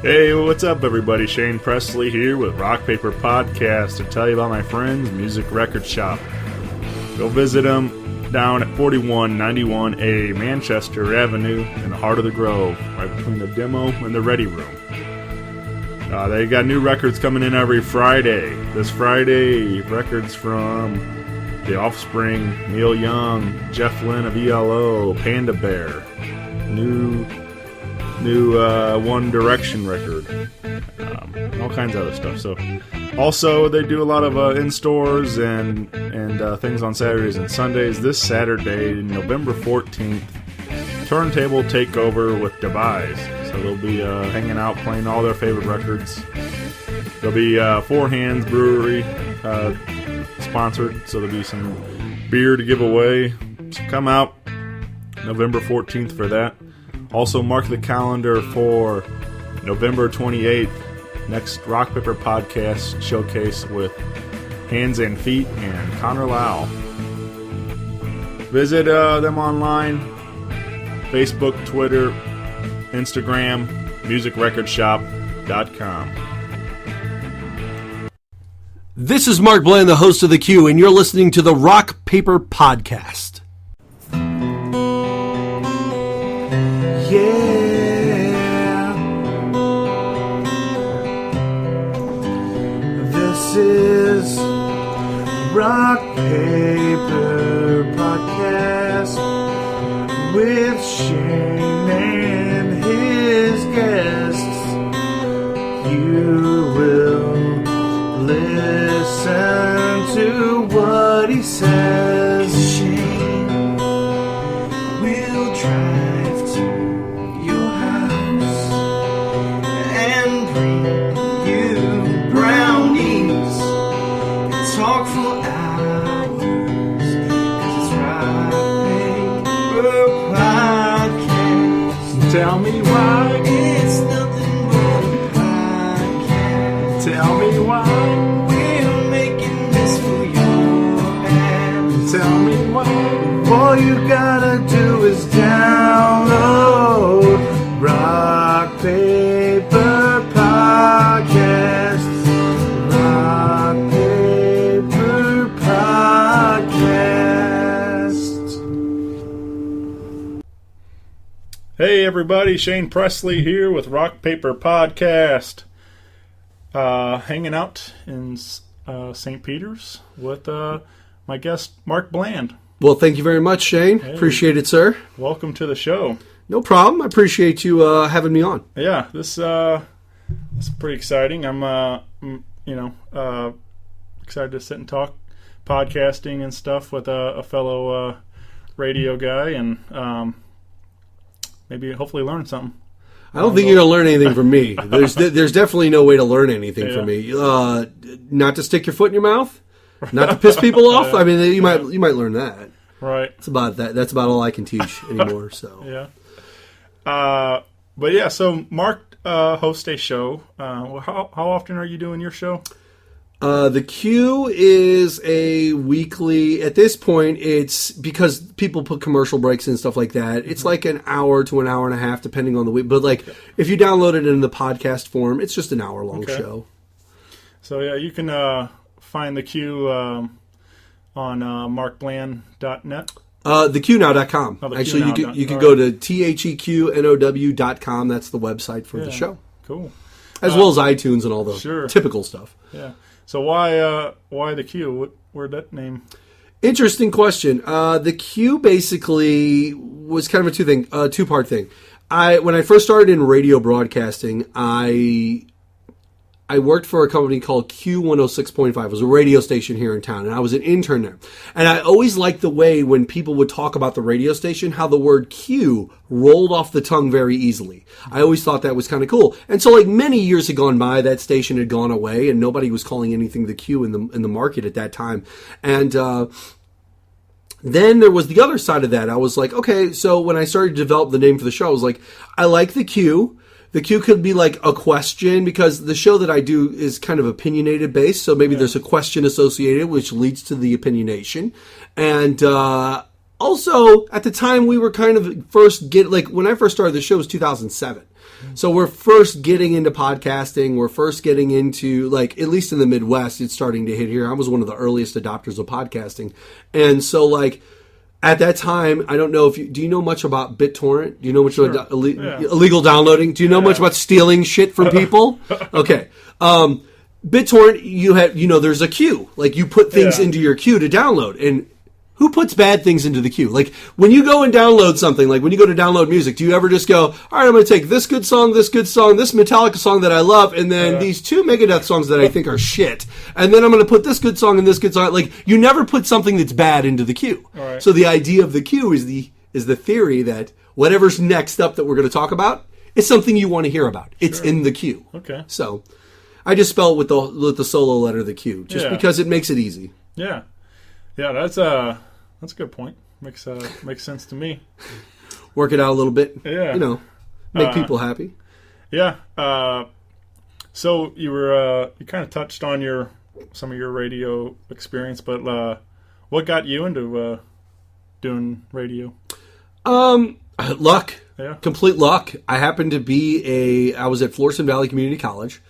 Hey, what's up, everybody? Shane Presley here with Rock Paper Podcast to tell you about my friend's music record shop. Go visit them down at 4191A Manchester Avenue in the heart of the Grove, right between the demo and the ready room. They got new records coming in every Friday. This Friday, records from The Offspring, Neil Young, Jeff Lynne of ELO, Panda Bear, new One Direction record, all kinds of other stuff. So, also they do a lot of in-stores and things on Saturdays and Sundays. This Saturday, November 14th, Turntable Takeover with Devise. So they'll be hanging out, playing all their favorite records. There'll be Four Hands Brewery sponsored, so there'll be some beer to give away. So come out November 14th for that. Also mark the calendar for November 28th, next Rock Paper Podcast showcase with Hands and Feet and Connor Lau. Visit them online, Facebook, Twitter, Instagram, musicrecordshop.com. This is Mark Bland, the host of The Q, and you're listening to the Rock Paper Podcast. Yeah, this is Rock Paper Podcast with Shane and his guests. You will listen to what he says. Shane will drive to your house and bring you brownies and talk for hours, 'cause it's Rock Paper Podcast. Tell me why it's nothing but a podcast. Tell me why we're making this for your ass. Tell me why all you gotta do is download Rock Paper Podcast. Rock Paper Podcast. Hey, everybody, Shane Presley here with Rock Paper Podcast. Hanging out in St. Peter's with my guest, Mark Bland. Well, thank you very much, Shane. Hey. Appreciate it, sir. Welcome to the show. No problem. I appreciate you having me on. Yeah, this is pretty exciting. I'm, excited to sit and talk podcasting and stuff with a fellow radio guy and maybe hopefully learn something. I don't think you're going to learn anything from me. There's definitely no way to learn anything from me. Not to stick your foot in your mouth, not to piss people off. I mean, you might learn that. Right. It's about that. That's about all I can teach anymore. So yeah. But yeah, so Mark hosts a show. How often are you doing your show? The Q is a weekly. At this point, it's because people put commercial breaks and stuff like that. It's like an hour to an hour and a half, depending on the week. But if you download it in the podcast form, it's just an hour-long show. So yeah, you can find the Q on markbland.net. TheQnow.com. Actually, you could go to TheQNOW.com. That's the website for the show. Cool. As well as iTunes and all the typical stuff. Yeah. So why the Q? Where'd that name? Interesting question. The Q basically was kind of a two-part thing. When I first started in radio broadcasting, I worked for a company called Q106.5. It was a radio station here in town, and I was an intern there. And I always liked the way when people would talk about the radio station, how the word Q rolled off the tongue very easily. I always thought that was kind of cool. And so many years had gone by, that station had gone away, and nobody was calling anything the Q in the market at that time. And then there was the other side of that. I was like, okay, so when I started to develop the name for the show, I was like, I like the Q. The Q could be like a question, because the show that I do is kind of opinionated based. So maybe there's a question associated, which leads to the opinionation. And Also, at the time, we were kind of when I first started the show was 2007. So we're first getting into podcasting. We're first getting into, like, at least in the Midwest, it's starting to hit here. I was one of the earliest adopters of podcasting. And so, like, at that time, I don't know do you know much about BitTorrent? Do you know much about illegal downloading? Do you know much about stealing shit from people? Okay. BitTorrent, there's a queue. Like, you put things into your queue to download. And who puts bad things into the queue? Like, when you go and download something, like when you go to download music, do you ever just go, all right, I'm going to take this good song, this Metallica song that I love, and then these two Megadeth songs that I think are shit, and then I'm going to put this good song and this good song. Like, you never put something that's bad into the queue. Right. So the idea of the queue is the theory that whatever's next up that we're going to talk about is something you want to hear about. It's in the queue. Okay. So I just spell it with the solo letter, the Q, just because it makes it easy. Yeah. Yeah, that's a good point. Makes sense to me. Work it out a little bit. Yeah. Make people happy. Yeah. So you kind of touched on some of your radio experience, but what got you into doing radio? Luck. Yeah. Complete luck. I happened to I was at Florissant Valley Community College.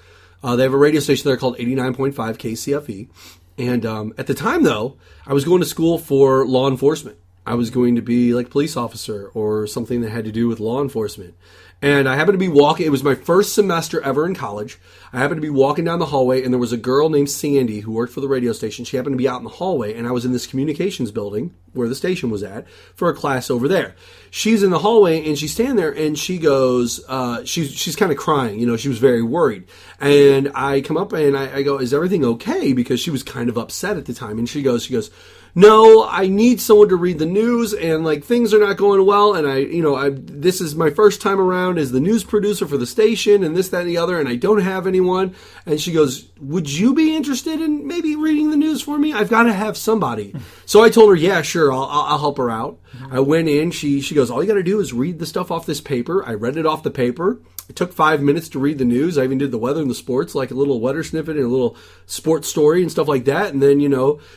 They have a radio station there called 89.5 KCFE. And at the time, though, I was going to school for law enforcement. I was going to be like police officer or something that had to do with law enforcement. And I happened to be walking. It was my first semester ever in college. I happened to be walking down the hallway, and there was a girl named Sandy who worked for the radio station. She happened to be out in the hallway, and I was in this communications building where the station was at for a class over there. She's in the hallway, and she's standing there, and she goes, she's kind of crying. She was very worried. And I come up, and I go, is everything okay? Because she was kind of upset at the time. And she goes, no, I need someone to read the news, and like things are not going well, and this is my first time around as the news producer for the station, and this, that, and the other, and I don't have anyone. And she goes, would you be interested in maybe reading the news for me? I've got to have somebody. So I told her, yeah, sure, I'll help her out. I went in. She goes, all you got to do is read the stuff off this paper. I read it off the paper. It took 5 minutes to read the news. I even did the weather and the sports, like a little weather snippet and a little sports story and stuff like that. And then,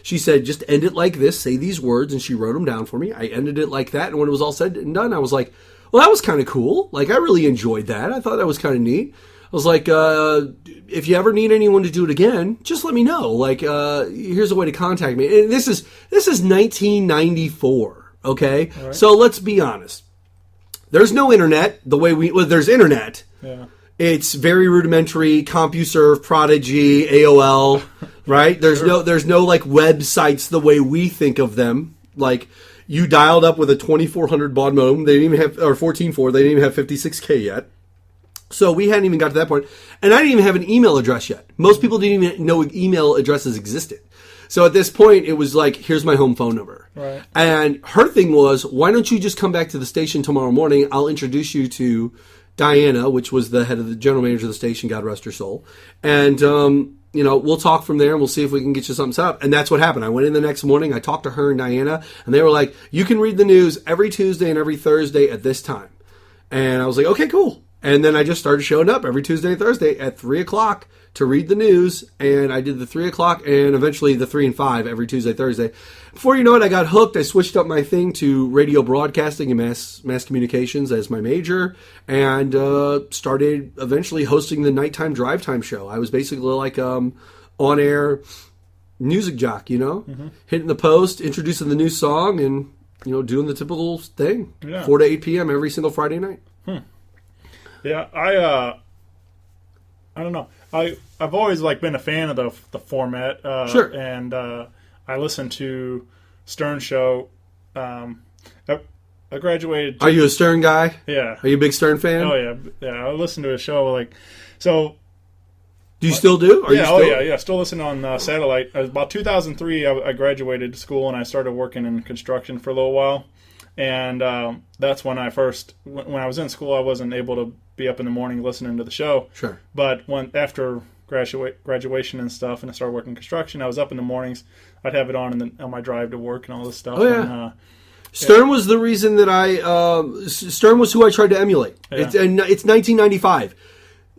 she said, just end it like this, say these words, and she wrote them down for me. I ended it like that, and when it was all said and done, I was like, well, that was kind of cool. Like, I really enjoyed that. I thought that was kind of neat. I was like, if you ever need anyone to do it again, just let me know. Like, here's a way to contact me. And this is 1994, okay? Right. So let's be honest. There's no internet the way there's internet. Yeah. It's very rudimentary, CompuServe, Prodigy, AOL, right? There's no like websites the way we think of them. Like, you dialed up with a 2400 baud modem. They didn't even have, or 14.4. They didn't even have 56K yet. So we hadn't even got to that point. And I didn't even have an email address yet. Most people didn't even know email addresses existed. So at this point, it was like, here's my home phone number. Right. And her thing was, why don't you just come back to the station tomorrow morning? I'll introduce you to Diana, which was the head of the general manager of the station, God rest her soul. And, we'll talk from there and we'll see if we can get you something set up. And that's what happened. I went in the next morning, I talked to her and Diana, and they were like, you can read the news every Tuesday and every Thursday at this time. And I was like, okay, cool. And then I just started showing up every Tuesday and Thursday at 3 o'clock to read the news. And I did the 3 o'clock and eventually the 3 and 5 every Tuesday, Thursday. Before you know it, I got hooked. I switched up my thing to radio broadcasting and mass communications as my major, and started eventually hosting the nighttime drive time show. I was basically like on-air music jock, hitting the post, introducing the new song, and doing the typical thing. Yeah. 4 to 8 p.m. every single Friday night. Yeah, I don't know. I've always been a fan of the format. Sure. And I listened to Stern Show. I graduated. Are you a Stern guy? Yeah. Are you a big Stern fan? Oh yeah. I listened to a show so. Do you still do? Still listen on satellite. About 2003, I graduated school and I started working in construction for a little while. And that's when when I was in school, I wasn't able to be up in the morning listening to the show. Sure. But after graduation and stuff, and I started working construction, I was up in the mornings. I'd have it on my drive to work and all this stuff. Oh, yeah. And, Stern was the reason that Stern was who I tried to emulate. Yeah. It's 1995.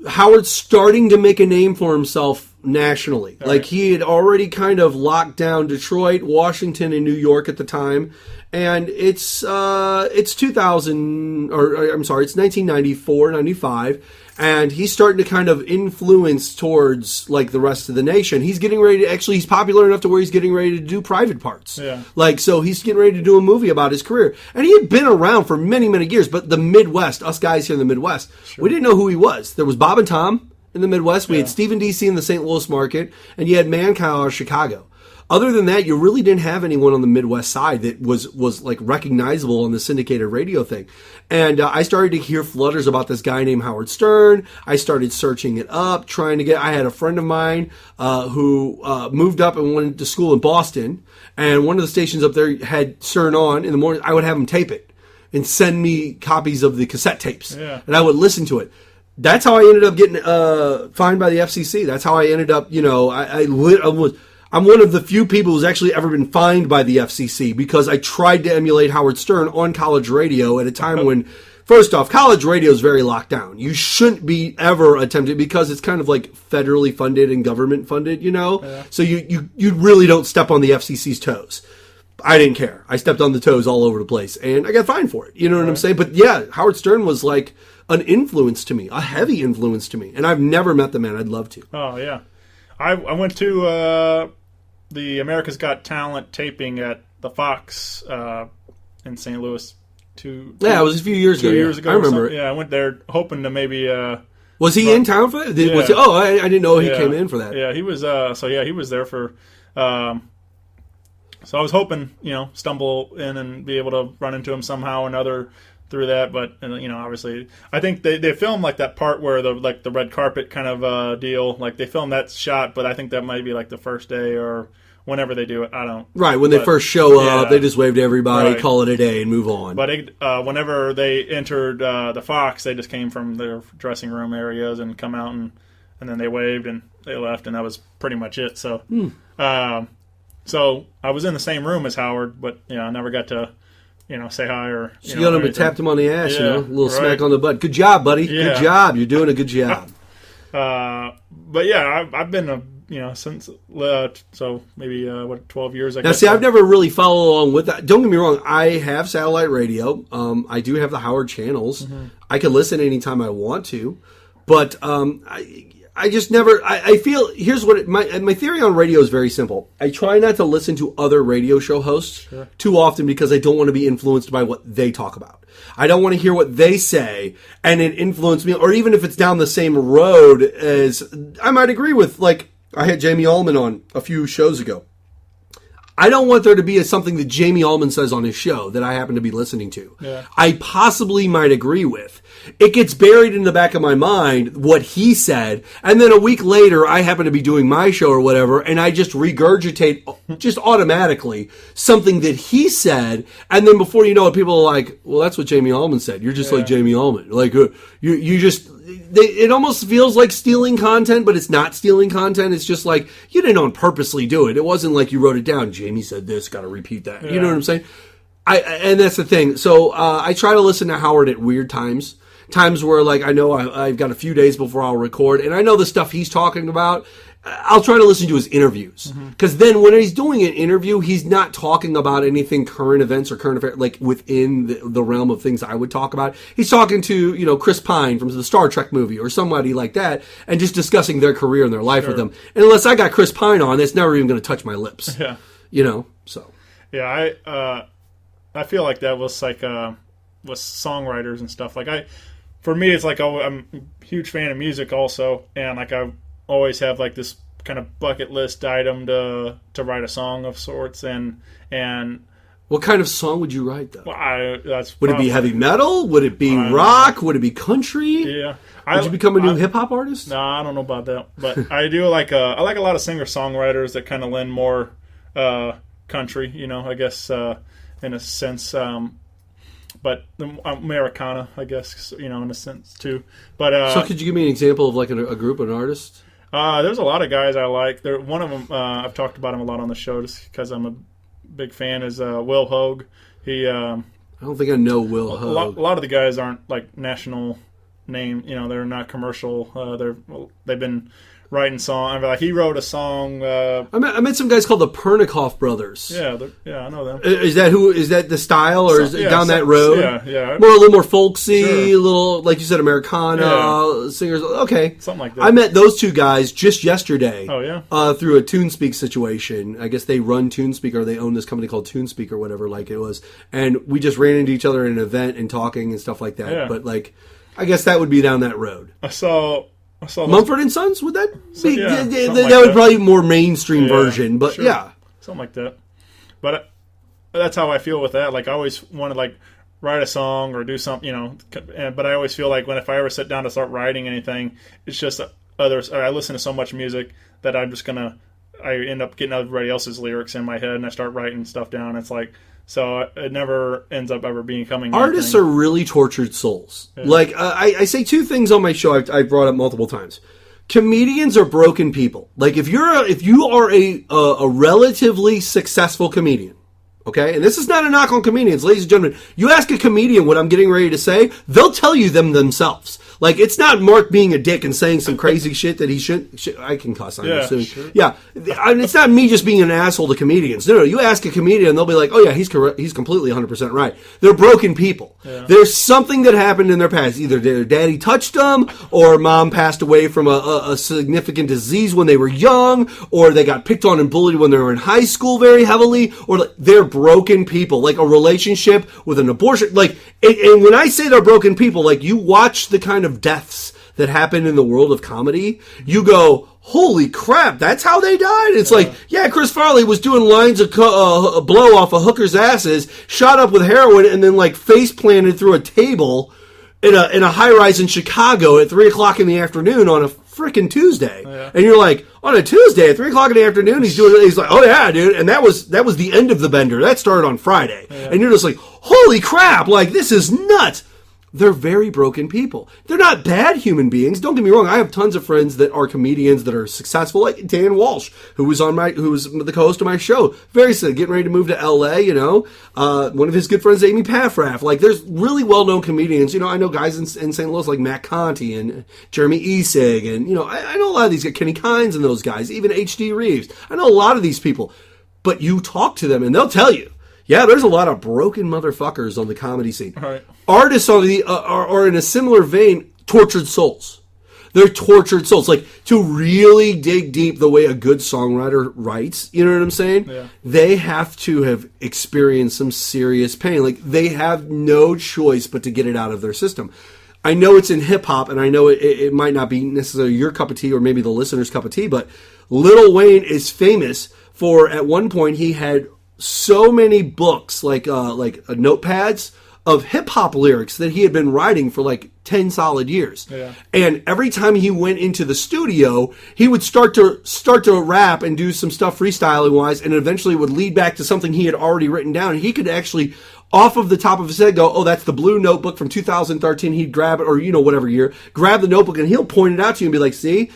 Howard's starting to make a name for himself nationally. All right. He had already kind of locked down Detroit, Washington, and New York at the time. And it's 2000, or I'm sorry, it's 1994, 95, and he's starting to kind of influence towards like the rest of the nation. He's getting ready to, actually, he's popular enough to where he's getting ready to do Private Parts. Yeah. Like, so he's getting ready to do a movie about his career. And he had been around for many, many years, but the Midwest, us guys here in the Midwest, we didn't know who he was. There was Bob and Tom in the Midwest. We had Stephen DC in the St. Louis market, and you had Mancow of Chicago. Other than that, you really didn't have anyone on the Midwest side that was like recognizable on the syndicated radio thing. And I started to hear flutters about this guy named Howard Stern. I started searching it up, I had a friend of mine who moved up and went to school in Boston. And one of the stations up there had Stern on in the morning. I would have him tape it and send me copies of the cassette tapes. Yeah. And I would listen to it. That's how I ended up getting fined by the FCC. That's how I ended up, I'm one of the few people who's actually ever been fined by the FCC because I tried to emulate Howard Stern on college radio at a time when, first off, college radio is very locked down. You shouldn't be ever attempting, because it's kind of like federally funded and government funded, Yeah. So you really don't step on the FCC's toes. I didn't care. I stepped on the toes all over the place, and I got fined for it. You know what I'm saying? But yeah, Howard Stern was like an influence to me, a heavy influence to me, and I've never met the man. I'd love to. Oh, yeah. I went to the America's Got Talent taping at the Fox in St. Louis. It was a few years ago. 2 years ago. I remember it. Yeah, I went there hoping to maybe. Was he in town for that? I didn't know he came in for that. Yeah, he was. He was there for. So I was hoping, stumble in and be able to run into him somehow or another through that, but obviously, I think they filmed like that part where the red carpet kind of deal, like they filmed that shot, but I think that might be like the first day or whenever they do it. I don't. Right, when they first show up, they just wave to everybody, call it a day, and move on. But whenever they entered the Fox, they just came from their dressing room areas and come out and then they waved and they left, and that was pretty much it. So, so I was in the same room as Howard, but I never got to. Say hi or. You got him and tapped him on the ass, a little smack on the butt. Good job, buddy. Yeah. Good job. You're doing a good job. But yeah, I've been since so maybe 12 years. I guess. See, I've never really followed along with that. Don't get me wrong. I have satellite radio. I do have the Howard channels. Mm-hmm. I can listen anytime I want to, but I just never. I feel here's what my theory on radio is very simple. I try not to listen to other radio show hosts too often because I don't want to be influenced by what they talk about. I don't want to hear what they say and it influence me, or even if it's down the same road as I might agree with. Like I had Jamie Allman on a few shows ago. I don't want there to be something that Jamie Allman says on his show that I happen to be listening to. Yeah. I possibly might agree with. It gets buried in the back of my mind what he said, and then a week later I happen to be doing my show or whatever, and I just regurgitate just automatically something that he said, and then before you know it, people are like, well, that's what Jamie Allman said. You're just like Jamie Allman. Like, you just... it almost feels like stealing content, but it's not stealing content. It's just like, you didn't on purposely do it. It wasn't like you wrote it down. Jamie said this, got to repeat that. Yeah. You know what I'm saying? And that's the thing. So I try to listen to Howard at weird times. Times where, like, I know I've got a few days before I'll record, and I know the stuff he's talking about. I'll try to listen to his interviews. Because then when he's doing an interview, he's not talking about anything current events or current affairs, like within the realm of things I would talk about. He's talking to, Chris Pine from the Star Trek movie or somebody like that, and just discussing their career and their life with them. And unless I got Chris Pine on, it's never even going to touch my lips. Yeah. So. Yeah, I feel like that was like with songwriters and stuff. Like for me, it's like I'm a huge fan of music also, and like I always have like this kind of bucket list item to write a song of sorts, and what kind of song would you write though? Well, would it be heavy metal? Would it be rock? Would it be country? Yeah. Would you become a new hip hop artist? No, I don't know about that, but I do like I like a lot of singer songwriters that kind of lend more country, I guess in a sense. But Americana, I guess, in a sense too. But so, could you give me an example of like a group, an artist? There's a lot of guys I like. One of them, I've talked about him a lot on the show just because I'm a big fan. Is Will Hogue. He. I don't think I know Will Hogue. A lot of the guys aren't like national name. They're not commercial. They've been writing songs. Like he wrote a song. I met some guys called the Pernikoff Brothers. Yeah, I know them. Is that the style, or is it down that road? Yeah. A little more folksy, Sure. a little, like you said, Americana singers. Okay, something like that. I met those two guys just yesterday. Oh yeah. Through a TuneSpeak situation. I guess they run TuneSpeak, or they own this company called TuneSpeak or whatever, like it was. And we just ran into each other in an event and talking and stuff like that. Yeah. But like, I guess that would be down that road. I saw Mumford and Sons, would that be? Yeah, that would probably be more mainstrein version, but sure. yeah. Something like that. But that's how I feel with that. Like I always want to like write a song or do something, but I always feel like if I ever sit down to start writing anything, it's just others. I listen to so much music that I end up getting everybody else's lyrics in my head and I start writing stuff down. It's like, so it never ends up ever becoming Artists anything. are really tortured souls. Yeah. Like, I say two things on my show I've brought up multiple times. Comedians are broken people. Like, if you are a relatively successful comedian, okay? And this is not a knock on comedians, ladies and gentlemen. You ask a comedian what I'm getting ready to say, they'll tell you them themselves. Like, it's not Mark being a dick and saying some crazy shit that he shouldn't. I can cuss, I'm assuming. Sure. Yeah. It's not me just being an asshole to comedians. No, you ask a comedian, they'll be like, oh yeah, he's correct. He's completely 100% right. They're broken people. Yeah. There's something that happened in their past. Either their daddy touched them, or mom passed away from a significant disease when they were young, or they got picked on and bullied when they were in high school very heavily, or like, they're broken people. Like a relationship with an abortion. Like, and when I say they're broken people, like you watch the kind of deaths that happen in the world of comedy, you go, holy crap, that's how they died? It's like, yeah, Chris Farley was doing lines of blow off of hookers' asses, shot up with heroin, and then like face planted through a table in a high rise in Chicago at 3 o'clock in the afternoon on a freaking Tuesday. Yeah. And you're like, on a Tuesday at 3 o'clock in the afternoon, he's like, oh yeah, dude. And that was the end of the bender. That started on Friday. Yeah. And you're just like, holy crap, like this is nuts. They're very broken people. They're not bad human beings. Don't get me wrong. I have tons of friends that are comedians that are successful, like Dan Walsh, who was the co-host of my show. Very sad, getting ready to move to LA. One of his good friends, Amy Paffrath. Like, there's really well-known comedians. I know guys in St. Louis like Matt Conti and Jeremy Isig, and I know a lot of these guys, Kenny Kines and those guys, even H.D. Reeves. I know a lot of these people, but you talk to them and they'll tell you. Yeah, there's a lot of broken motherfuckers on the comedy scene. Right. Artists are in a similar vein, tortured souls. They're tortured souls. Like, to really dig deep the way a good songwriter writes, you know what I'm saying? Yeah. They have to have experienced some serious pain. Like, they have no choice but to get it out of their system. I know it's in hip-hop, and I know it might not be necessarily your cup of tea or maybe the listener's cup of tea, but Lil Wayne is famous for, at one point, he had so many books, like notepads of hip-hop lyrics that he had been writing for like 10 solid years. Yeah. And every time he went into the studio, he would start to rap and do some stuff freestyling wise, and eventually would lead back to something he had already written down. And he could actually, off of the top of his head, go, oh, that's the blue notebook from 2013. He'd grab it, or whatever year, grab the notebook, and he'll point it out to you and be like, see?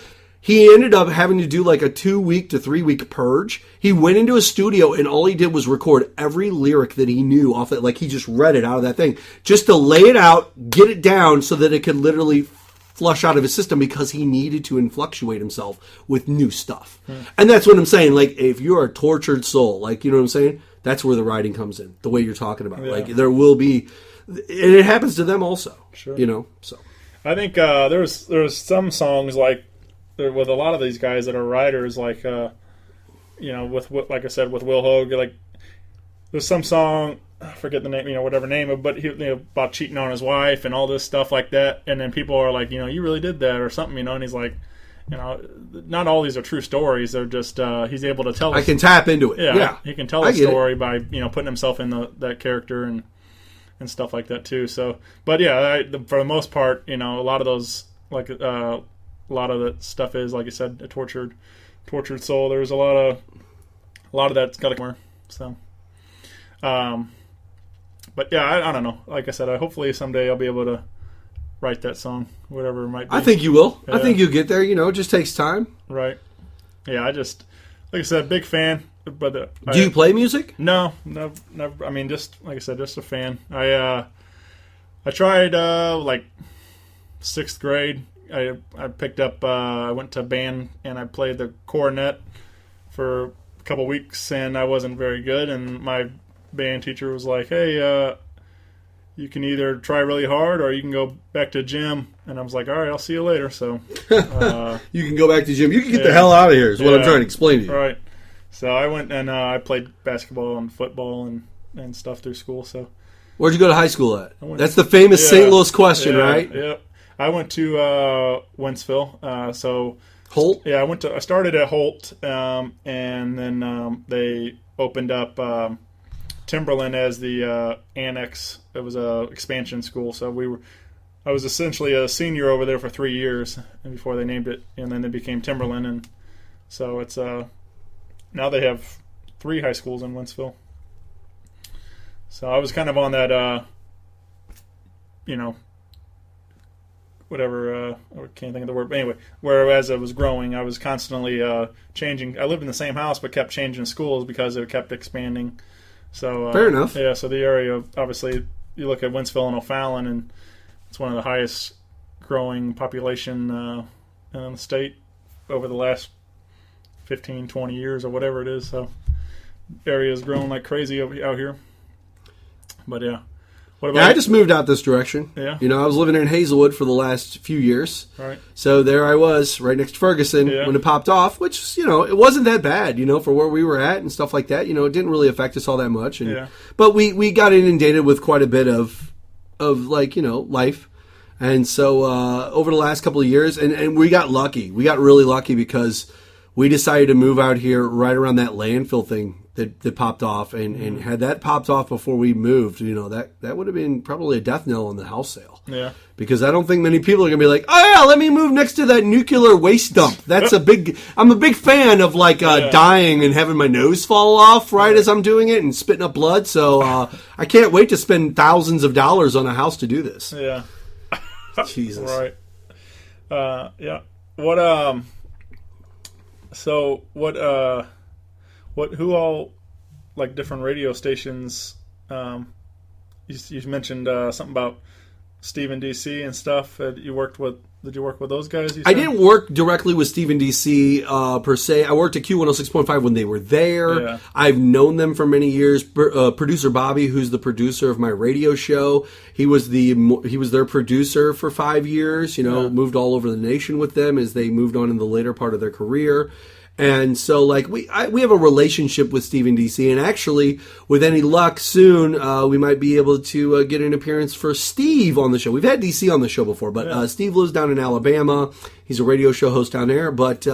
He ended up having to do like a 2-week to 3-week purge. He went into a studio and all he did was record every lyric that he knew off it. Like, he just read it out of that thing just to lay it out, get it down so that it could literally flush out of his system, because he needed to influctuate himself with new stuff. And that's what I'm saying. Like, if you're a tortured soul, like, you know what I'm saying? That's where the writing comes in, the way you're talking about. Yeah. Like, there will be, and it happens to them also. Sure. So. I think there's some songs like, with a lot of these guys that are writers, like with like I said, with Will Hogue, like there's some song, I forget the name, whatever name, but he, about cheating on his wife and all this stuff like that, and then people are like, you really did that or something, and he's like, not all these are true stories. They're just he's able to tell. I can tap into it. Yeah. He can tell a story by putting himself in that character and stuff like that too. So, but yeah, for the most part, a lot of those like. A lot of that stuff is, like I said, a tortured soul. There's a lot of that's got to come. So, but yeah, I don't know. Like I said, hopefully someday I'll be able to write that song, whatever it might be. I think you will. Yeah. I think you'll get there. It just takes time. Right. Yeah, like I said, big fan. But do you play music? No, never. I mean, just like I said, just a fan. I tried like 6th grade. I picked up. I went to band and I played the cornet for a couple weeks, and I wasn't very good. And my band teacher was like, "Hey, you can either try really hard or you can go back to gym." And I was like, "All right, I'll see you later." So you can go back to gym. You can get the hell out of here. Is what I'm trying to explain to you. Right. So I went and I played basketball and football and stuff through school. So where'd you go to high school at? That's the famous St. Louis question, right? Yeah. I went to Wentzville. So Holt. Yeah, I started at Holt, and then they opened up Timberland as the annex. It was a expansion school. So I was essentially a senior over there for 3 years before they named it, and then they became Timberland, and so it's now they have 3 high schools in Wentzville. So I was kind of on that, whatever, I can't think of the word, but anyway, whereas I was growing, I was constantly changing. I lived in the same house, but kept changing schools because it kept expanding. So fair enough. Yeah, so the area, obviously, you look at Wentzville and O'Fallon, and it's one of the highest growing population in the state over the last 15, 20 years or whatever it is. So area has grown like crazy out here. But yeah. What about I just moved out this direction. Yeah. I was living in Hazelwood for the last few years. Right. So there I was, right next to Ferguson, when it popped off, which, it wasn't that bad, for where we were at and stuff like that. It didn't really affect us all that much. But we got inundated with quite a bit of life. And so over the last couple of years, and we got lucky. We got really lucky because we decided to move out here right around that landfill thing that popped off. And had that popped off before we moved, that would have been probably a death knell on the house sale. Yeah. Because I don't think many people are going to be like, oh, yeah, let me move next to that nuclear waste dump. That's I'm a big fan of dying and having my nose fall off as I'm doing it and spitting up blood. So I can't wait to spend thousands of dollars on a house to do this. Yeah. Jesus. Right. Yeah. What so who all, like, different radio stations, you mentioned something about Stephen DC and stuff that you worked with. Did you work with those guys? I didn't work directly with Stephen DC per se. I worked at Q106.5 when they were there. Yeah. I've known them for many years. Producer Bobby, who's the producer of my radio show, he was their producer for 5 years. Moved all over the nation with them as they moved on in the later part of their career. And so, we have a relationship with Stephen DC, and actually, with any luck, soon we might be able to get an appearance for Steve on the show. We've had DC on the show before, but Steve lives down in Alabama. He's a radio show host down there, but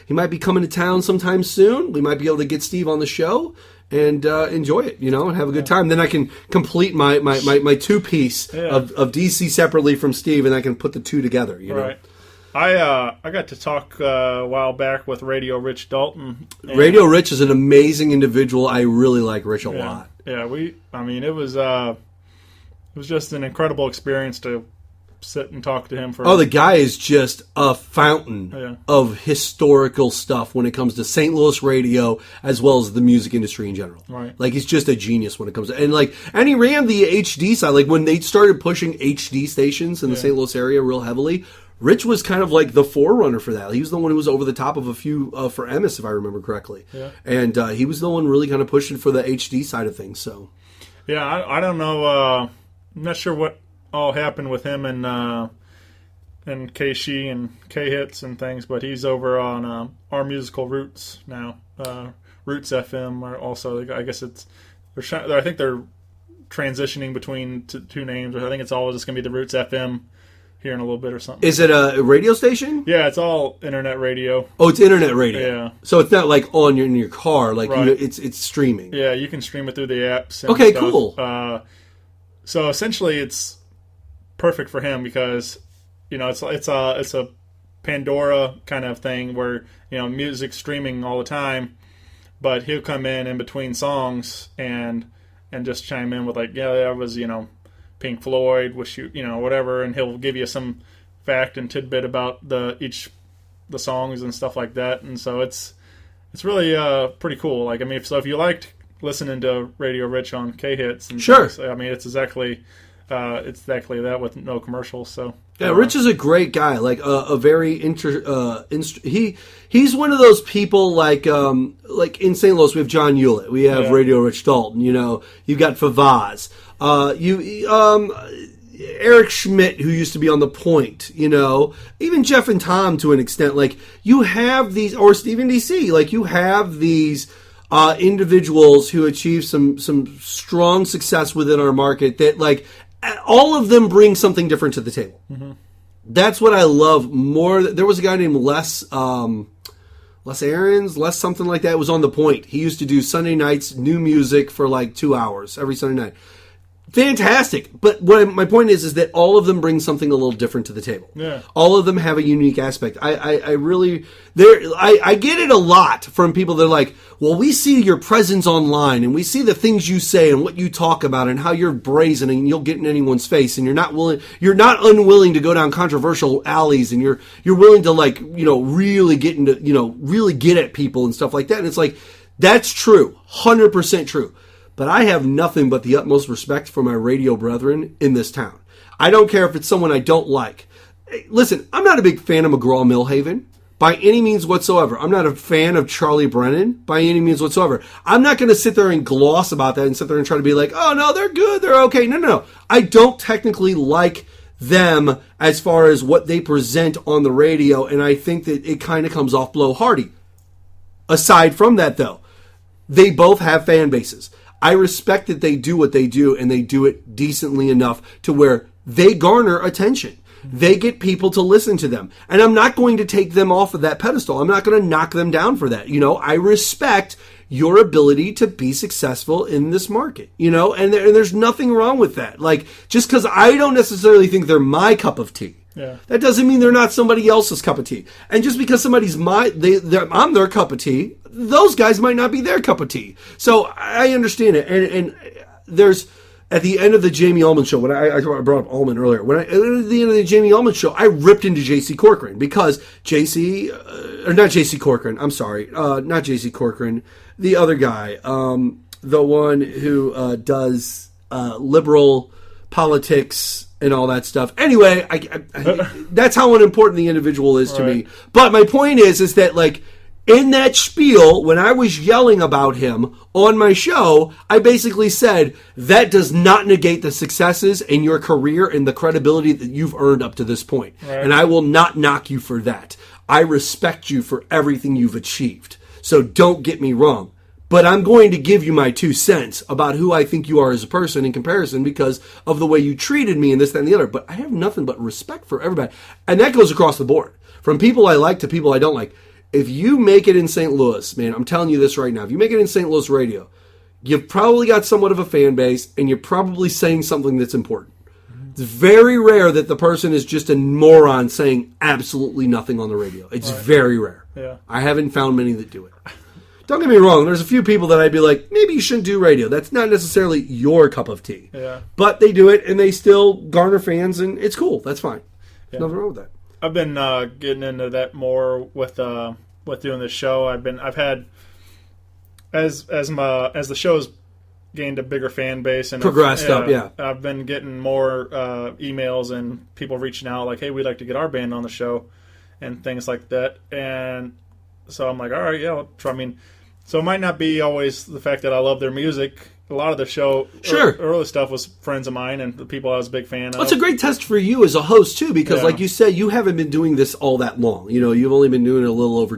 he might be coming to town sometime soon. We might be able to get Steve on the show and enjoy it, and have a good time. Then I can complete my two-piece of DC separately from Steve, and I can put the two together, Right. I got to talk a while back with Radio Rich Dalton. Radio Rich is an amazing individual. I really like Rich a lot. Yeah, it was just an incredible experience to sit and talk to him for. Oh, the guy is just a fountain of historical stuff when it comes to St. Louis radio as well as the music industry in general. Right. He's just a genius when it comes to, and he ran the HD side. When they started pushing HD stations in the St. Louis area real heavily, Rich was kind of the forerunner for that. He was the one who was over the top of a few for Emmis, if I remember correctly. Yeah. And he was the one really kind of pushing for the HD side of things. So, yeah, I don't know. I'm not sure what all happened with him and K-She and K-Hits and things, but he's over on Our Musical Roots now. Roots FM are also, I guess I think they're transitioning between two names. I think it's all just going to be the Roots FM here in a little bit or something. Is it a radio station? Yeah, it's all internet radio. Oh, it's internet radio. Yeah. So it's not on in your car. Right. It's streaming. Yeah, you can stream it through the apps. And okay, stuff. Cool. So essentially, it's perfect for him because it's a Pandora kind of thing where music streaming all the time, but he'll come in between songs and just chime in with that was Pink Floyd, whatever, and he'll give you some fact and tidbit about the songs and stuff like that, and so it's really pretty cool. If you liked listening to Radio Rich on K-Hits, and sure, things, it's exactly that with no commercials. So Yeah, Rich is a great guy. Like a very he's one of those people like in St. Louis we have John Hewlett, we have Radio Rich Dalton. You know, you've got Favaz, Eric Schmidt, who used to be on The Point. You know, even Jeff and Tom to an extent. Like you have these, or Stephen DC. Like you have these individuals who achieve some strong success within our market that like. All of them bring something different to the table. Mm-hmm. That's what I love more. There was a guy named Les Aarons, Les something like that. It was on The Point. He used to do Sunday nights, new music for like 2 hours every Sunday night. Fantastic. But my point is that all of them bring something a little different to the table. Yeah. All of them have a unique aspect. I really get it a lot from people that are like, well, we see your presence online and we see the things you say and what you talk about and how you're brazen and you'll get in anyone's face and you're not unwilling to go down controversial alleys and you're willing to like, you know, really get into, you know, really get at people and stuff like that. And it's like, that's true. 100% true. But I have nothing but the utmost respect for my radio brethren in this town. I don't care if it's someone I don't like. Listen, I'm not a big fan of McGraw-Millhaven by any means whatsoever. I'm not a fan of Charlie Brennan by any means whatsoever. I'm not going to sit there and gloss about that and sit there and try to be like, oh, no, they're good, they're okay. No. I don't technically like them as far as what they present on the radio, and I think that it kind of comes off blowhardy. Aside from that, though, they both have fan bases. I respect that they do what they do, and they do it decently enough to where they garner attention. They get people to listen to them. And I'm not going to take them off of that pedestal. I'm not going to knock them down for that. You know, I respect your ability to be successful in this market, you know, and there's nothing wrong with that. Like, just because I don't necessarily think they're my cup of tea, that doesn't mean they're not somebody else's cup of tea. And just because somebody's I'm their cup of tea, those guys might not be their cup of tea. So I understand it. And there's, at the end of the Jamie Ullman show, when I brought up Ullman earlier, at the end of the Jamie Ullman show, I ripped into J.C. Corcoran because not J.C. Corcoran, the other guy, the one who does liberal politics and all that stuff. Anyway, that's how unimportant the individual is to me. But my point is that, like, in that spiel, when I was yelling about him on my show, I basically said, that does not negate the successes in your career and the credibility that you've earned up to this point. Right. And I will not knock you for that. I respect you for everything you've achieved. So don't get me wrong. But I'm going to give you my 2 cents about who I think you are as a person in comparison because of the way you treated me and this, that, and the other. But I have nothing but respect for everybody. And that goes across the board. From people I like to people I don't like. If you make it in St. Louis, man, I'm telling you this right now. If you make it in St. Louis radio, you've probably got somewhat of a fan base and you're probably saying something that's important. It's very rare that the person is just a moron saying absolutely nothing on the radio. It's very rare. Yeah. I haven't found many that do it. Don't get me wrong, there's a few people that I'd be like, maybe you shouldn't do radio. That's not necessarily your cup of tea. Yeah. But they do it, and they still garner fans, and it's cool. That's fine. There's nothing wrong with that. I've been getting into that more with doing this show. I've had as the show's gained a bigger fan base and progressed up. I've been getting more emails and people reaching out like, hey, we'd like to get our band on the show and things like that. And so I'm like, all right, I'll try. I mean, so it might not be always the fact that I love their music. A lot of the show, early stuff was friends of mine and the people I was a big fan of. Well, it's a great test for you as a host, too, because like you said, you haven't been doing this all that long. You know, you've only been doing it a little over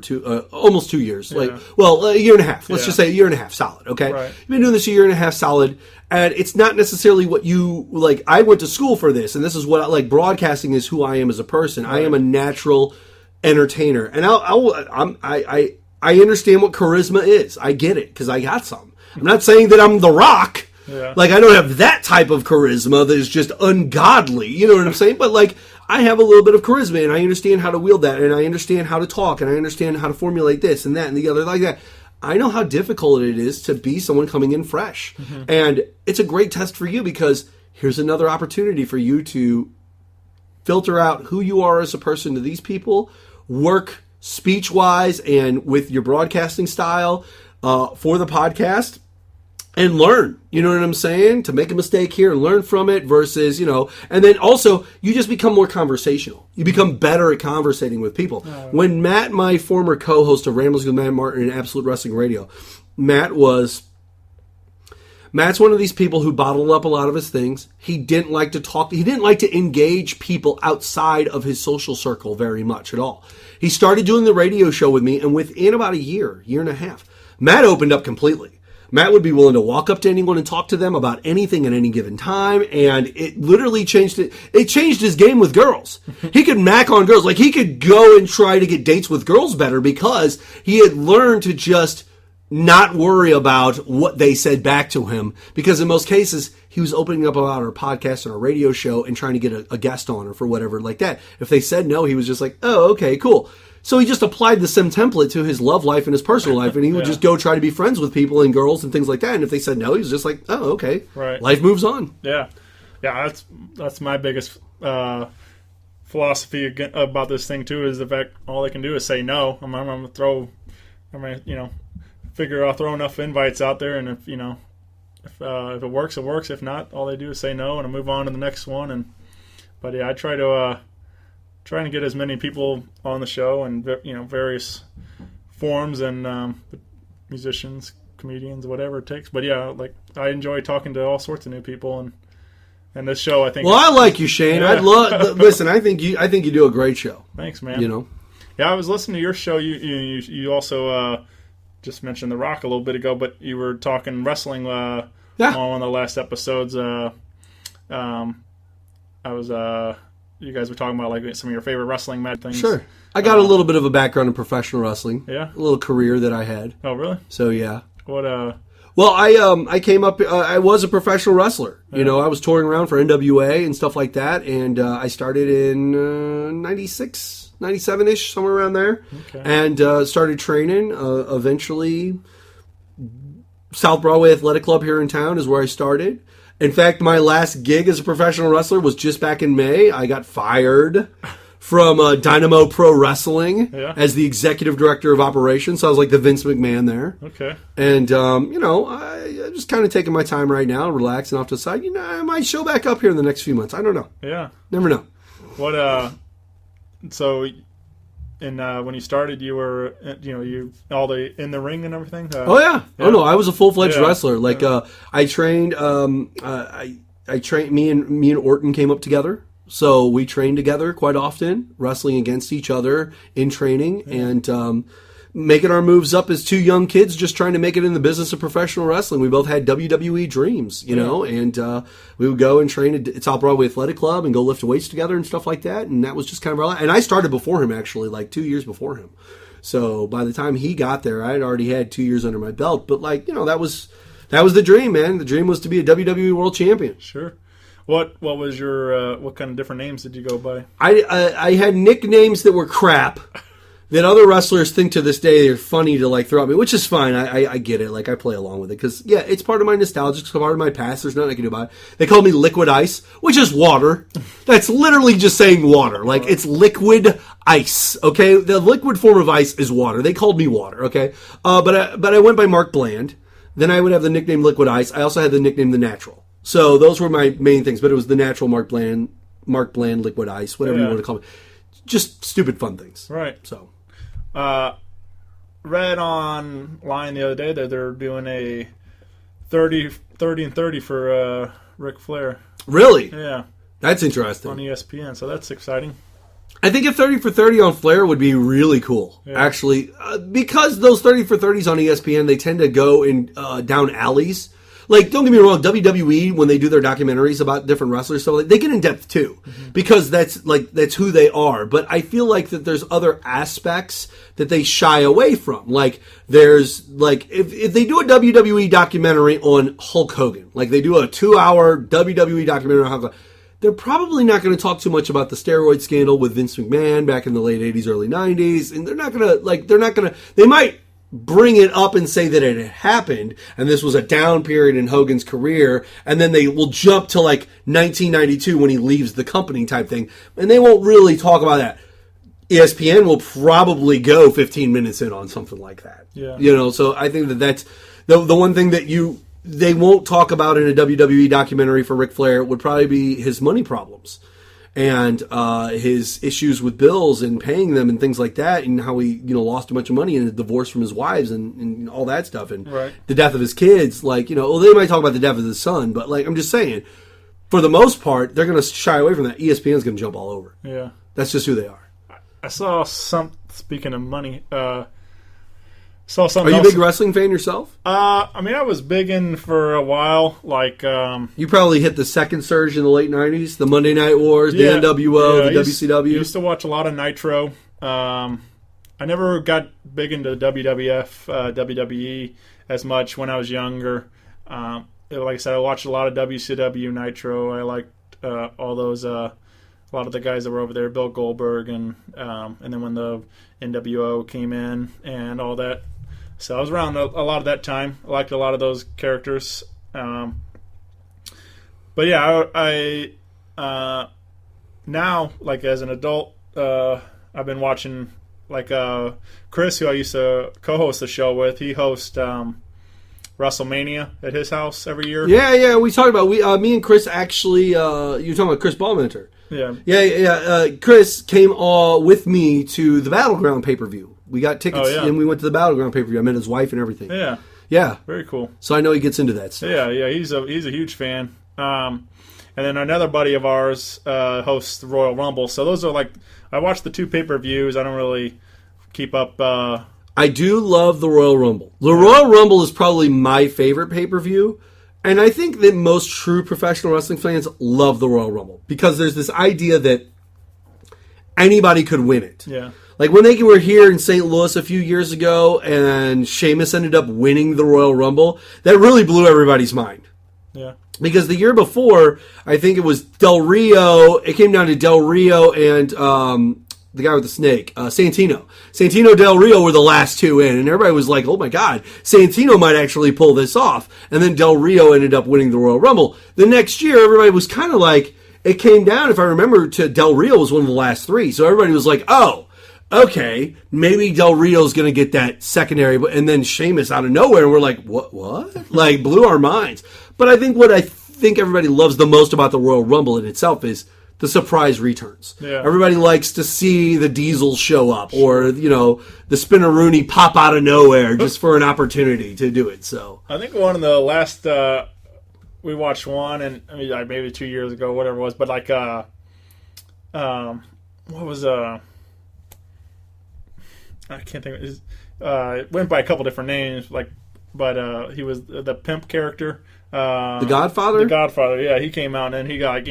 almost 2 years. Yeah. A year and a half. Let's just say a year and a half solid, okay? Right. You've been doing this a year and a half solid, and it's not necessarily what you, like, I went to school for this, and this is what I like. Broadcasting is who I am as a person. Right. I am a natural entertainer. And I understand what charisma is. I get it, because I got some. I'm not saying that I'm The Rock. Yeah. Like, I don't have that type of charisma that is just ungodly. You know what I'm saying? But, like, I have a little bit of charisma, and I understand how to wield that, and I understand how to talk, and I understand how to formulate this and that and the other like that. I know how difficult it is to be someone coming in fresh. Mm-hmm. And it's a great test for you because here's another opportunity for you to filter out who you are as a person to these people, work speech-wise and with your broadcasting style for the podcast, and learn. You know what I'm saying? To make a mistake here and learn from it versus, and then also you just become more conversational. You become better at conversating with people. When Matt, my former co-host of Ramblings with Matt Martin and Absolute Wrestling Radio, Matt's one of these people who bottled up a lot of his things. He didn't like to talk. He didn't like to engage people outside of his social circle very much at all. He started doing the radio show with me, and within about a year and a half, Matt opened up completely. Matt would be willing to walk up to anyone and talk to them about anything at any given time, and it literally changed it. It changed his game with girls. He could mac on girls. Like, he could go and try to get dates with girls better because he had learned to just not worry about what they said back to him, because in most cases he was opening up about our podcast and our radio show and trying to get a guest on or for whatever like that. If they said no, he was just like, oh, okay, cool. So he just applied the same template to his love life and his personal life, and he would just go try to be friends with people and girls and things like that. And if they said no, he was just like, oh, okay, right. Life moves on. Yeah, that's my biggest philosophy about this thing too, is the fact all they can do is say no. I'm gonna I'll throw enough invites out there, and if it works, it works. If not, all they do is say no, and I move on to the next one. But I try to get as many people on the show, and various forms, and musicians, comedians, whatever it takes. But I enjoy talking to all sorts of new people, and this show, I think. Well, I like you, Shane. Yeah. I'd love. Listen, I think you do a great show. Thanks, man. Yeah, I was listening to your show. You also. Just mentioned The Rock a little bit ago, but you were talking wrestling on one of the last episodes. You guys were talking about like some of your favorite wrestling match things. Sure. I got a little bit of a background in professional wrestling. Yeah. A little career that I had. Oh, really? So, yeah. What? Well, I came up. I was a professional wrestler. Yeah. I was touring around for NWA and stuff like that, and I started in 96. 97-ish, somewhere around there, and started training. Eventually, South Broadway Athletic Club here in town is where I started. In fact, my last gig as a professional wrestler was just back in May. I got fired from Dynamo Pro Wrestling as the executive director of operations. So I was like the Vince McMahon there. Okay. And, I'm just kind of taking my time right now, relaxing off to the side. I might show back up here in the next few months. I don't know. Yeah. Never know. What, So, when you started, you were, you all in the ring and everything. Oh yeah. Oh no, I was a full-fledged wrestler. Like I trained. I trained. Me and Orton came up together, so we trained together quite often, wrestling against each other in training, and making our moves up as two young kids, just trying to make it in the business of professional wrestling. We both had WWE dreams, and we would go and train at South Broadway Athletic Club and go lift weights together and stuff like that. And that was just kind of our life. And I started before him, actually, like 2 years before him. So by the time he got there, I had already had 2 years under my belt. But that was the dream, man. The dream was to be a WWE World Champion. Sure. What was your what kind of different names did you go by? I had nicknames that were crap. That other wrestlers think to this day they're funny to like throw at me, which is fine. I get it. Like, I play along with it because it's part of my nostalgia. It's part of my past. There's nothing I can do about it. They call me Liquid Ice, which is water. That's literally just saying water. Like, it's liquid ice. Okay, the liquid form of ice is water. They called me water. Okay, but I went by Mark Bland. Then I would have the nickname Liquid Ice. I also had the nickname The Natural. So those were my main things. But it was The Natural, Mark Bland, Liquid Ice, whatever you want to call it. Just stupid fun things. Right. So. Read online the other day that they're doing a 30 and 30 for Ric Flair. Really? Yeah. That's interesting. On ESPN, so that's exciting. I think a 30 for 30 on Flair would be really cool, actually. Because those 30 for 30s on ESPN, they tend to go in down alleys. Like, don't get me wrong, WWE, when they do their documentaries about different wrestlers, so they get in depth too, because that's who they are. But I feel like that there's other aspects that they shy away from. Like, there's if they do a WWE documentary on Hulk Hogan, like they do a 2-hour WWE documentary on Hulk Hogan, they're probably not going to talk too much about the steroid scandal with Vince McMahon back in the late 80s, early 90s, and they might bring it up and say that it had happened, and this was a down period in Hogan's career, and then they will jump to 1992 when he leaves the company type thing, and they won't really talk about that. ESPN will probably go 15 minutes in on something like that. Yeah. So I think that's the one thing that they won't talk about in a WWE documentary for Ric Flair would probably be his money problems and his issues with bills and paying them and things like that, and how he lost a bunch of money and a divorce from his wives and all that stuff, and the death of his kids. Like, well, they might talk about the death of his son, but like, I'm just saying, for the most part, they're going to shy away from that. ESPN's going to jump all over. Yeah, that's just who they are. I saw some. Speaking of money, saw something. Are you else. a big wrestling fan yourself? I mean, I was big in for a while. Like, you probably hit the second surge in the late '90s, the Monday Night Wars, the NWO, the WCW. I used to watch a lot of Nitro. I never got big into WWF, WWE as much when I was younger. Like I said, I watched a lot of WCW, Nitro. I liked all those. A lot of the guys that were over there, Bill Goldberg, and then when the NWO came in and all that. So I was around a lot of that time. I liked a lot of those characters. But yeah, I now, like as an adult, I've been watching like Chris, who I used to co-host the show with. He hosts WrestleMania at his house every year. Yeah. We talked about me and Chris actually. You're talking about Chris Ballmenter. Yeah. Chris came with me to the Battleground pay-per-view. We got tickets and we went to the Battleground pay-per-view. I met his wife and everything. Yeah. Very cool. So I know he gets into that stuff. Yeah. He's a huge fan. And then another buddy of ours hosts the Royal Rumble. So those are like, I watch the two pay-per-views. I don't really keep up. I do love the Royal Rumble. The Royal Rumble is probably my favorite pay-per-view. And I think that most true professional wrestling fans love the Royal Rumble because there's this idea that anybody could win it. Yeah. Like when they were here in St. Louis a few years ago and Sheamus ended up winning the Royal Rumble, that really blew everybody's mind. Yeah. Because the year before, I think it was Del Rio, it came down to Del Rio and the guy with the snake, Santino. Santino, Del Rio were the last two in, and everybody was like, oh my God, Santino might actually pull this off. And then Del Rio ended up winning the Royal Rumble. The next year, everybody was kind of like, it came down, if I remember, to Del Rio was one of the last three. So everybody was like, oh, okay, maybe Del Rio's going to get that secondary, and then Sheamus out of nowhere, and we're like, what? Like, blew our minds. But I think what I think everybody loves the most about the Royal Rumble in itself is the surprise returns. Yeah. Everybody likes to see the Diesel show up or, the Spinneroonie pop out of nowhere just for an opportunity to do it. So I think one of the last we watched one, and I mean, like maybe 2 years ago, whatever it was, but like what was I can't think of it. It went by a couple different names, but he was the pimp character. The Godfather? The Godfather, yeah. He came out and he got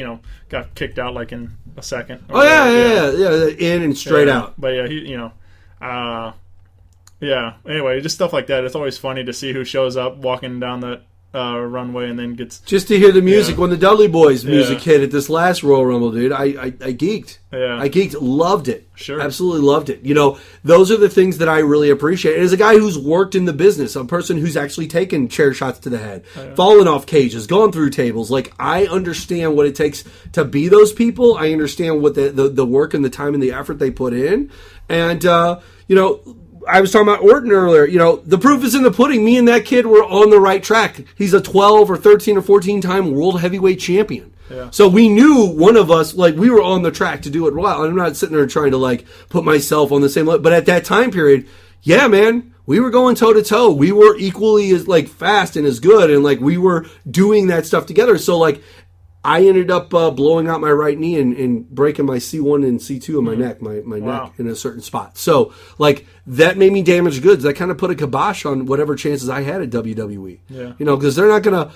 kicked out like in a second. Oh, yeah. In and straight out. But yeah, anyway, just stuff like that. It's always funny to see who shows up walking down the runway and then gets... Just to hear the music. When the Dudley Boys music hit at this last Royal Rumble, dude, I geeked. Yeah. I geeked. Loved it. Sure. Absolutely loved it. Those are the things that I really appreciate. And as a guy who's worked in the business, a person who's actually taken chair shots to the head, fallen off cages, gone through tables, like, I understand what it takes to be those people. I understand what the work and the time and the effort they put in. And, I was talking about Orton earlier. The proof is in the pudding. Me and that kid were on the right track. He's a 12 or 13 or 14 time world heavyweight champion. Yeah. So we knew one of us, we were on the track to do it well. I'm not sitting there trying to, put myself on the same level. But at that time period, yeah, man, we were going toe to toe. We were equally as, fast and as good. And, we were doing that stuff together. So, I ended up blowing out my right knee and breaking my C1 and C2 in my neck, my neck in a certain spot. So, that made me damaged goods. That kind of put a kibosh on whatever chances I had at WWE. Yeah. Because they're not gonna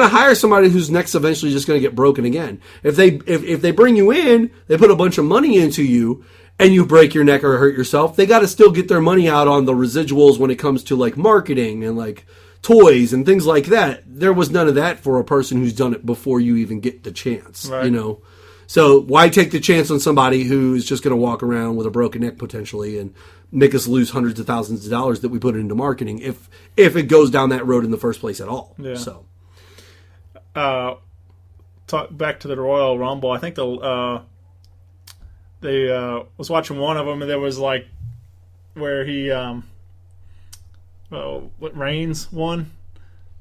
hire somebody whose neck's eventually just gonna get broken again. If they bring you in, they put a bunch of money into you, and you break your neck or hurt yourself, they got to still get their money out on the residuals when it comes to marketing and toys and things like that. There was none of that for a person who's done it before you even get the chance, right. So why take the chance on somebody who's just going to walk around with a broken neck potentially and make us lose hundreds of thousands of dollars that we put into marketing if it goes down that road in the first place at all. Yeah. So, talk back to the Royal Rumble. I think they was watching one of them and there was where he what Reigns won.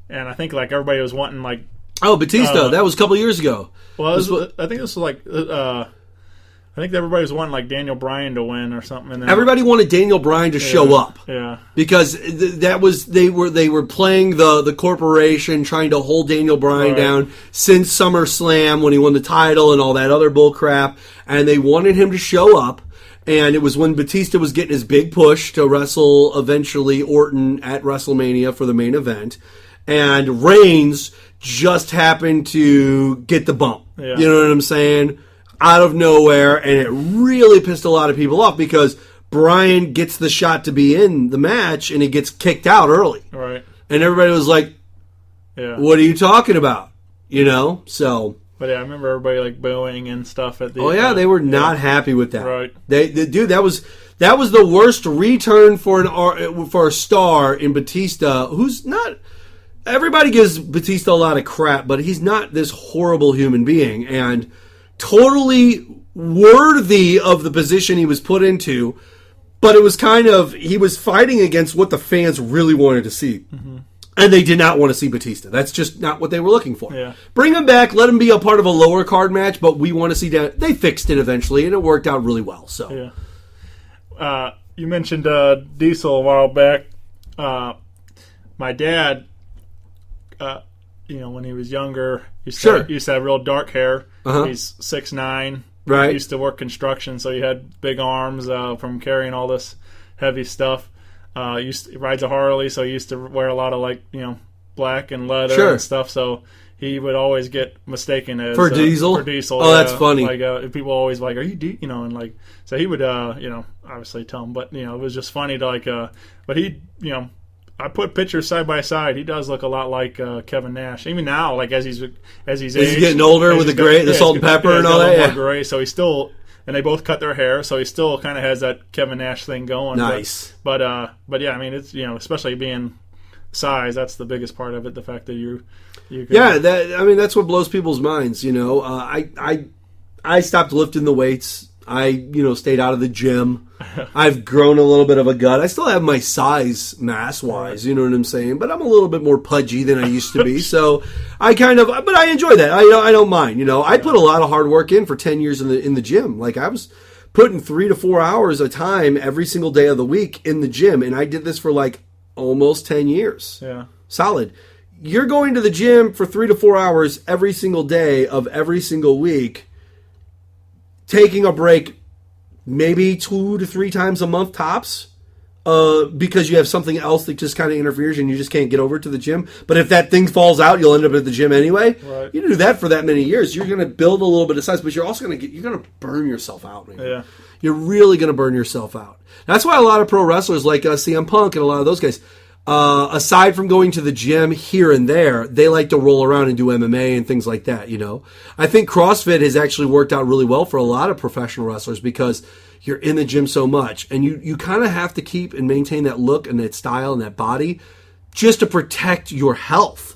and I think like everybody was wanting like. Oh, Batista, that was a couple years ago. Well, I think this was like. I think everybody was wanting like Daniel Bryan to win or something. And then, everybody wanted Daniel Bryan to show up. Yeah. Because that was they were playing the corporation, trying to hold Daniel Bryan down since SummerSlam when he won the title and all that other bull crap, and they wanted him to show up. And it was when Batista was getting his big push to wrestle eventually Orton at WrestleMania for the main event, and Reigns just happened to get the bump. Yeah. You know what I'm saying? Out of nowhere, and it really pissed a lot of people off because Bryan gets the shot to be in the match and he gets kicked out early. Right. And everybody was like, what are you talking about? You know? So. But yeah, I remember everybody like booing and stuff at the. Oh yeah, they were not happy with that. Right. Dude, that was the worst return for a star in Batista, who's not. Everybody gives Batista a lot of crap, but he's not this horrible human being, and totally worthy of the position he was put into. But it was kind of, he was fighting against what the fans really wanted to see. Mm-hmm. And they did not want to see Batista. That's just not what they were looking for. Yeah. Bring him back, let him be a part of a lower card match, but we want to see that. They fixed it eventually, and it worked out really well. So, yeah. You mentioned Diesel a while back. My dad, when he was younger, used to have real dark hair. Uh-huh. He's 6'9". Right. He used to work construction, so he had big arms from carrying all this heavy stuff. He rides a Harley, so he used to wear a lot of black and leather and stuff. So he would always get mistaken as for Diesel. For Diesel, oh, that's funny. People always like, "Are you so he would obviously tell him, but it was just funny to but he I put pictures side by side. He does look a lot like Kevin Nash. Even now, like as he's getting older with the salt and pepper and all that. Yeah, gray. So he's still, and they both cut their hair, so he still kind of has that Kevin Nash thing going. Nice. But yeah, I mean, it's especially being size, that's the biggest part of it. The fact that you that's what blows people's minds. I stopped lifting the weights. I stayed out of the gym. I've grown a little bit of a gut. I still have my size mass-wise, you know what I'm saying? But I'm a little bit more pudgy than I used to be. So but I enjoy that. I don't mind. I put a lot of hard work in for 10 years in the gym. Like I was putting 3 to 4 hours a time every single day of the week in the gym. And I did this for almost 10 years. Yeah. Solid. You're going to the gym for 3 to 4 hours every single day of every single week, taking a break maybe 2 to 3 times a month tops, because you have something else that just kind of interferes and you just can't get over to the gym. But if that thing falls out, you'll end up at the gym anyway. Right. You do that for that many years, you're going to build a little bit of size, but you're also going to burn yourself out, man. Yeah. You're really going to burn yourself out. That's why a lot of pro wrestlers like CM Punk and a lot of those guys, aside from going to the gym here and there, they like to roll around and do MMA and things like that, I think CrossFit has actually worked out really well for a lot of professional wrestlers because you're in the gym so much, and you kind of have to keep and maintain that look and that style and that body just to protect your health.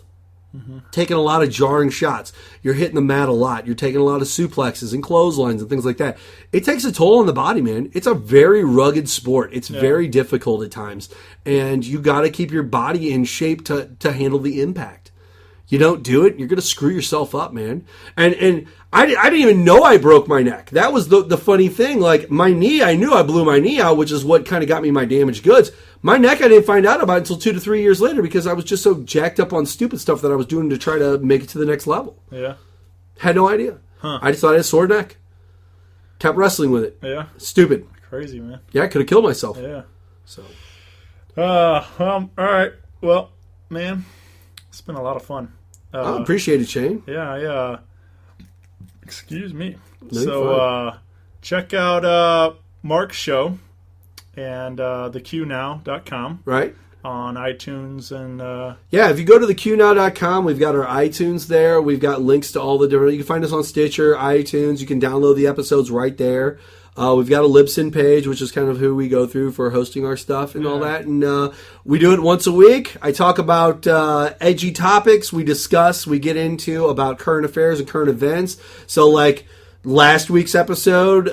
Mm-hmm. Taking a lot of jarring shots. You're hitting the mat a lot. You're taking a lot of suplexes and clotheslines and things like that. It takes a toll on the body, man. It's a very rugged sport. It's very difficult at times. And you got to keep your body in shape to handle the impact. You don't do it, you're going to screw yourself up, man. And I didn't even know I broke my neck. That was the funny thing. Like, my knee, I knew I blew my knee out, which is what kind of got me my damaged goods. My neck I didn't find out about until 2 to 3 years later because I was just so jacked up on stupid stuff that I was doing to try to make it to the next level. Yeah. Had no idea. Huh. I just thought I had a sore neck. Kept wrestling with it. Yeah. Stupid. Crazy, man. Yeah, I could have killed myself. Yeah. So. All right. Well, man, it's been a lot of fun. I appreciate it, Shane. Yeah. Excuse me. No, so check out Mark's show and theqnow.com. Right. On iTunes and if you go to theqnow.com, we've got our iTunes there. We've got links to all the different. You can find us on Stitcher, iTunes. You can download the episodes right there. We've got a Libsyn page, which is kind of who we go through for hosting our stuff and all that. And we do it once a week. I talk about edgy topics. We discuss, we get into about current affairs and current events. So, last week's episode,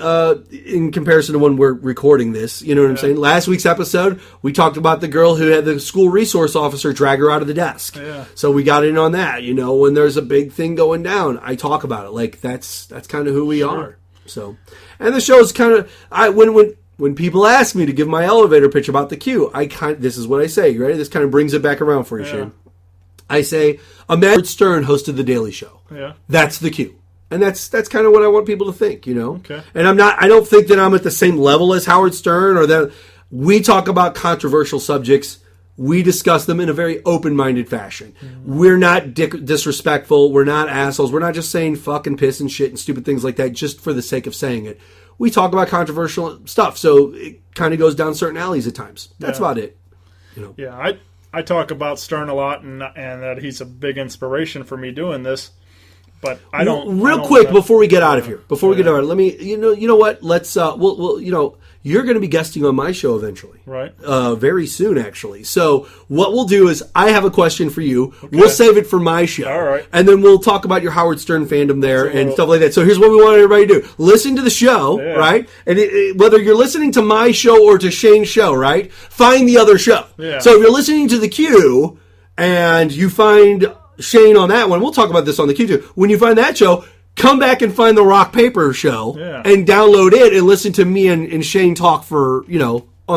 in comparison to when we're recording this, you know what I'm saying? Last week's episode, we talked about the girl who had the school resource officer drag her out of the desk. Yeah. So we got in on that. You know, when there's a big thing going down, I talk about it. Like, that's kind of who we are. So, and the show's kind of, when people ask me to give my elevator pitch about the Q, this is what I say. You ready? This kind of brings it back around for you, Shane. I say, Howard Stern hosted The Daily Show. Yeah. That's the Q. And that's kind of what I want people to think, you know? Okay. And I don't think that I'm at the same level as Howard Stern, or that we talk about controversial subjects. We discuss them in a very open-minded fashion. Mm-hmm. We're not disrespectful. We're not assholes. We're not just saying fucking piss and shit and stupid things like that just for the sake of saying it. We talk about controversial stuff, so it kind of goes down certain alleys at times. That's about it. You know? Yeah, I talk about Stern a lot, and that he's a big inspiration for me doing this. But I don't. Before we get out of here, let me. You know what? Let's. We'll. You're going to be guesting on my show eventually, right? Very soon, actually. So what we'll do is, I have a question for you. Okay. We'll save it for my show, all right? And then we'll talk about your Howard Stern fandom there and stuff like that. So here's what we want everybody to do: listen to the show, right? And whether you're listening to my show or to Shane's show, right? Find the other show. Yeah. So if you're listening to the Q and you find Shane on that one, we'll talk about this on the Q too. When you find that show, come back and find the Rock Paper show and download it and listen to me and Shane talk on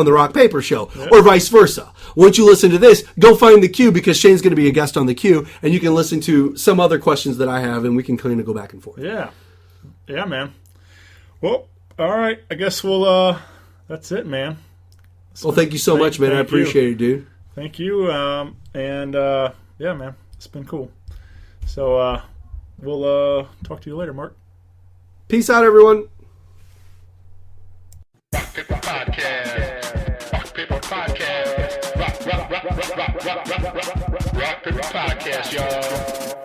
the Rock Paper show, or vice versa. Once you listen to this, go find the Q, because Shane's going to be a guest on the Q, and you can listen to some other questions that I have, and we can kind of go back and forth. Yeah, man. Well, all right. I guess we'll. That's it, man. Well, thank you so much, man. I appreciate it, dude. Thank you. Yeah, man. It's been cool. So we'll talk to you later, Mark. Peace out, everyone. Rock Paper Podcast. Rock Paper Podcast. Rock Paper Podcast, y'all.